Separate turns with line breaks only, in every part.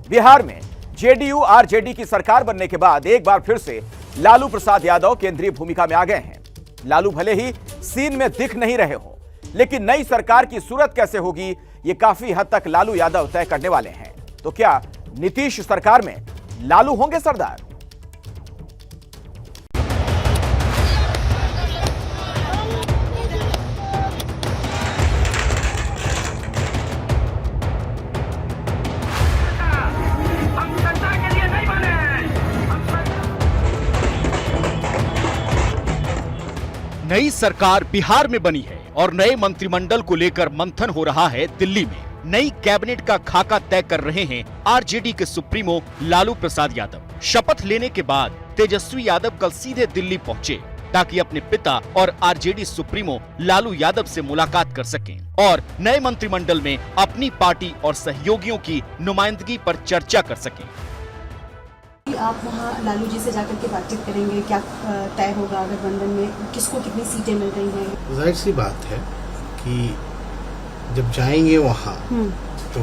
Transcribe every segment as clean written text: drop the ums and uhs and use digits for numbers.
बिहार में JDU RJD की सरकार बनने के बाद एक बार फिर से लालू प्रसाद यादव केंद्रीय भूमिका में आ गए हैं। लालू भले ही सीन में दिख नहीं रहे हो, लेकिन नई सरकार की सूरत कैसे होगी, ये काफी हद तक लालू यादव तय करने वाले हैं। तो क्या नीतीश सरकार में लालू होंगे सरदार?
नई सरकार बिहार में बनी है और नए मंत्रिमंडल को लेकर मंथन हो रहा है दिल्ली में। नई कैबिनेट का खाका तय कर रहे हैं आरजेडी के सुप्रीमो लालू प्रसाद यादव। शपथ लेने के बाद तेजस्वी यादव कल सीधे दिल्ली पहुंचे ताकि अपने पिता और आरजेडी सुप्रीमो लालू यादव से मुलाकात कर सकें और नए मंत्रिमंडल में अपनी पार्टी और सहयोगियों की नुमाइंदगी पर चर्चा कर सकें।
आप वहाँ लालू जी से जाकर के बातचीत करेंगे, क्या तय होगा गठबंधन में, किसको कितनी सीटें मिल रही हैं?
जाहिर सी बात है कि जब जाएंगे वहाँ तो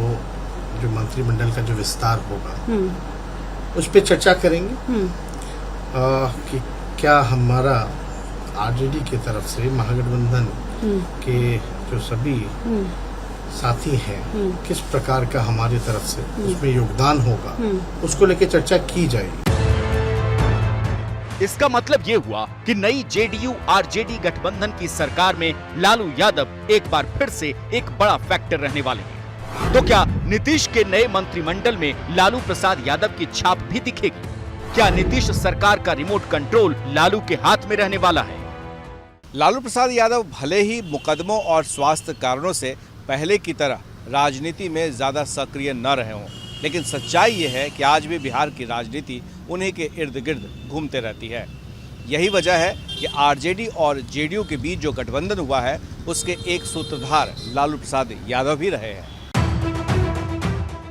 जो मंत्रिमंडल का जो विस्तार होगा उस पर चर्चा करेंगे कि क्या हमारा आरजेडी की तरफ से महागठबंधन के जो सभी साथी हैं किस प्रकार का हमारी तरफ से उसमें योगदान होगा, उसको लेकर चर्चा की जाएगी।
इसका मतलब ये हुआ कि नई जेडीयू आरजेडी गठबंधन की सरकार में लालू यादव एक बार फिर से एक बड़ा फैक्टर रहने वाले हैं। तो क्या नीतीश के नए मंत्रिमंडल में लालू प्रसाद यादव की छाप भी दिखेगी? क्या नीतीश सरकार का रिमोट कंट्रोल लालू के हाथ में रहने वाला है?
लालू प्रसाद यादव भले ही मुकदमों और स्वास्थ्य कारणों से पहले की तरह राजनीति में ज़्यादा सक्रिय न रहे हों, लेकिन सच्चाई ये है कि आज भी बिहार की राजनीति उन्हीं के इर्द गिर्द घूमते रहती है। यही वजह है कि आरजेडी और जेडीयू के बीच जो गठबंधन हुआ है उसके एक सूत्रधार लालू प्रसाद यादव भी रहे हैं।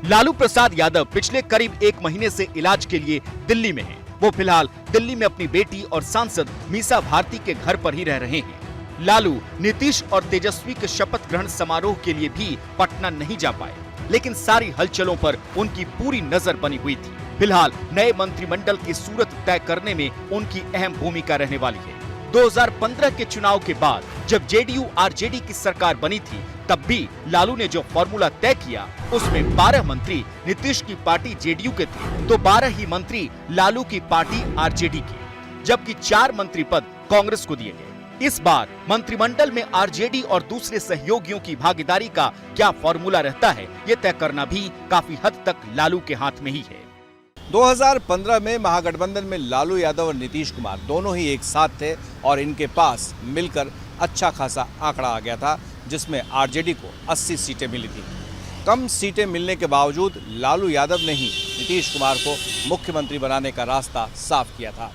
लालू प्रसाद यादव पिछले करीब 1 महीने से इलाज के लिए दिल्ली में हैं। वो फिलहाल दिल्ली में अपनी बेटी और सांसद मीसा भारती के घर पर ही रह रहे हैं। लालू नीतीश और तेजस्वी के शपथ ग्रहण समारोह के लिए भी पटना नहीं जा पाए, लेकिन सारी हलचलों पर उनकी पूरी नजर बनी हुई थी। फिलहाल नए मंत्रिमंडल की सूरत तय करने में उनकी अहम भूमिका रहने वाली है। 2015 के चुनाव के बाद जब जेडीयू आरजेडी की सरकार बनी थी, तब भी लालू ने जो फॉर्मूला तय किया उसमें 12 मंत्री नीतीश की पार्टी जेडीयू के थे तो 12 ही मंत्री लालू की पार्टी आरजेडी के, जबकि 4 मंत्री पद कांग्रेस को दिए गए। इस बार मंत्रिमंडल में आरजेडी और दूसरे सहयोगियों की भागीदारी का क्या फॉर्मूला रहता है, ये तय करना भी काफी हद तक लालू के हाथ में ही है।
2015 में महागठबंधन में लालू यादव और नीतीश कुमार दोनों ही एक साथ थे और इनके पास मिलकर अच्छा खासा आंकड़ा आ गया था, जिसमें आरजेडी को 80 सीटें मिली थी। कम सीटें मिलने के बावजूद लालू यादव ने ही नीतीश कुमार को मुख्यमंत्री बनाने का रास्ता साफ किया था।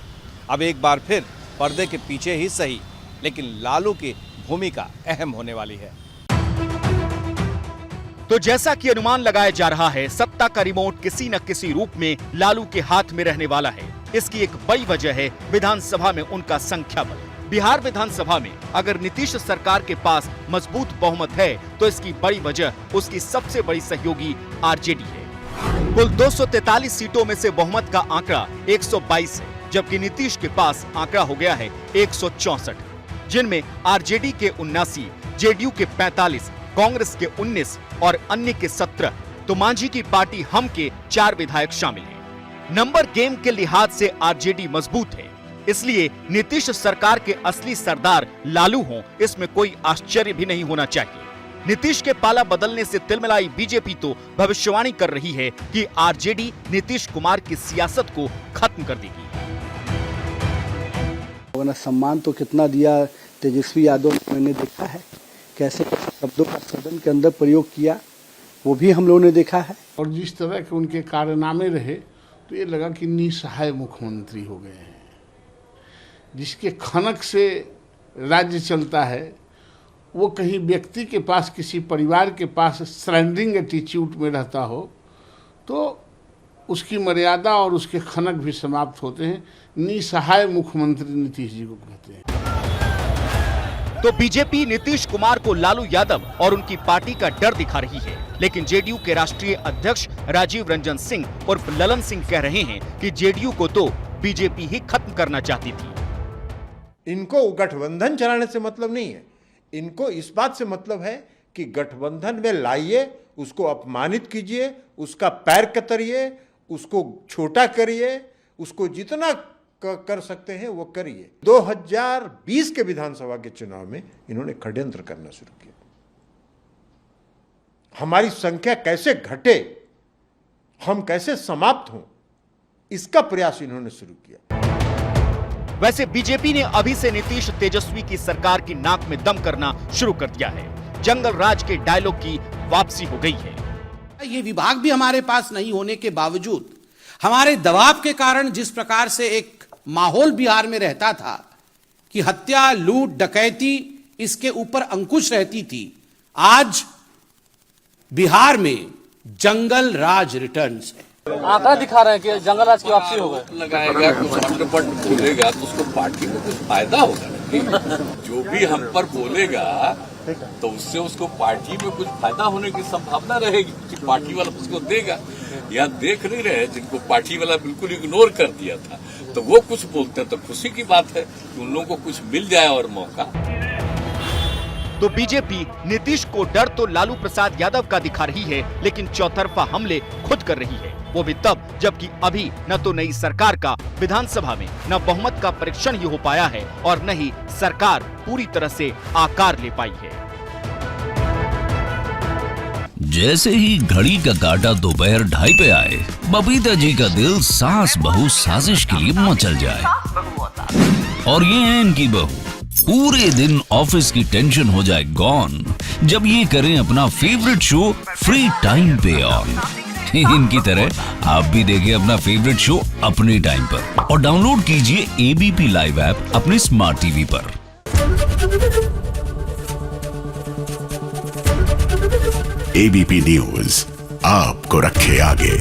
अब एक बार फिर पर्दे के पीछे ही सही, लेकिन लालू की भूमिका अहम होने वाली है।
तो जैसा कि अनुमान लगाया जा रहा है, सत्ता का रिमोट किसी न किसी रूप में लालू के हाथ में रहने वाला है। इसकी एक बड़ी वजह है विधानसभा में उनका संख्या बल। बिहार विधानसभा में अगर नीतीश सरकार के पास मजबूत बहुमत है तो इसकी बड़ी वजह उसकी सबसे बड़ी सहयोगी आरजेडी है। कुल 243 सीटों में से बहुमत का आंकड़ा 122 है, जबकि नीतीश के पास आंकड़ा हो गया है 164, जिनमें आरजेडी के 79, जेडीयू के 45, कांग्रेस के 19 और अन्य के 17, तो मांझी की पार्टी हम के 4 विधायक शामिल हैं। नंबर गेम के लिहाज से आरजेडी मजबूत है, इसलिए नीतीश सरकार के असली सरदार लालू हों, इसमें कोई आश्चर्य भी नहीं होना चाहिए। नीतीश के पाला बदलने से तिलमिलाई बीजेपी तो भविष्यवाणी कर रही है कि आरजेडी नीतीश कुमार की सियासत को खत्म कर देगी।
सम्मान तो कितना दिया तेजस्वी यादव ने, मैंने देखा है कैसे शब्दों का सदन के अंदर प्रयोग किया, वो भी हम लोगों ने देखा है।
और जिस तरह के उनके कारनामे रहे तो ये लगा कि निसहाय मुख्यमंत्री हो गए हैं। जिसके खनक से राज्य चलता है, वो कहीं व्यक्ति के पास, किसी परिवार के पास सरेंडरिंग एटीट्यूड में रहता हो तो उसकी मर्यादा और उसके खनक भी समाप्त होते हैं। निसहाय मुख्यमंत्री नीतीश जी को कहते हैं।
तो बीजेपी नीतीश कुमार को लालू यादव और उनकी पार्टी का डर दिखा रही है, लेकिन जेडीयू के राष्ट्रीय अध्यक्ष राजीव रंजन सिंह उर्फ ललन सिंह कह रहे हैं कि जेडीयू को तो बीजेपी ही खत्म करना चाहती थी।
इनको गठबंधन चलाने से मतलब नहीं है, इनको इस बात से मतलब है कि गठबंधन में लाइए, उसको अपमानित कीजिए, उसका पैर कतरिए, उसको छोटा करिए, उसको जितना कर सकते हैं वो करिए। 2020 के विधानसभा के चुनाव में इन्होंने षड्यंत्र करना शुरू किया। हमारी संख्या कैसे घटे, हम कैसे समाप्त हों, इसका प्रयास इन्होंने शुरू किया।
वैसे बीजेपी ने अभी से नीतीश तेजस्वी की सरकार की नाक में दम करना शुरू कर दिया है। जंगल राज के डायलॉग की वापसी हो गई है।
ये विभाग भी हमारे पास नहीं होने के बावजूद हमारे दबाव के कारण जिस प्रकार से एक माहौल बिहार में रहता था कि हत्या, लूट, डकैती इसके ऊपर अंकुश रहती थी, आज बिहार में जंगल राज रिटर्न्स है।
आंकड़ा दिखा रहे हैं कि जंगल राज की वापसी हो गई।
लगाएगा, कुछ हम पर बोलेगा तो उसको पार्टी में कुछ फायदा होगा। जो भी हम पर बोलेगा तो उससे उसको पार्टी में कुछ फायदा होने की संभावना रहेगी कि पार्टी वाला उसको देगा। यहाँ देख नहीं रहे, जिनको पार्टी वाला बिल्कुल इग्नोर कर दिया था तो वो कुछ बोलते हैं तो खुशी की बात है कि उन लोगों को कुछ मिल जाए और मौका।
तो बीजेपी नीतीश को डर तो लालू प्रसाद यादव का दिखा रही है, लेकिन चौतरफा हमले खुद कर रही है, वो भी तब जबकि अभी न तो नई सरकार का विधानसभा में न बहुमत का परीक्षण ही हो पाया है और न ही सरकार पूरी तरह से आकार ले पाई है।
जैसे ही घड़ी का काटा दोपहर 2:30 पे आए, बबीता जी का दिल सास बहू साजिश के लिए मचल जाए। और ये है इनकी बहू, पूरे दिन ऑफिस की टेंशन हो जाए गॉन जब ये करें अपना फेवरेट शो फ्री टाइम पे ऑन। इनकी तरह आप भी देखें अपना फेवरेट शो अपने टाइम पर और डाउनलोड कीजिए एबीपी लाइव ऐप अपने स्मार्ट टीवी पर।
एबीपी न्यूज आपको रखे आगे।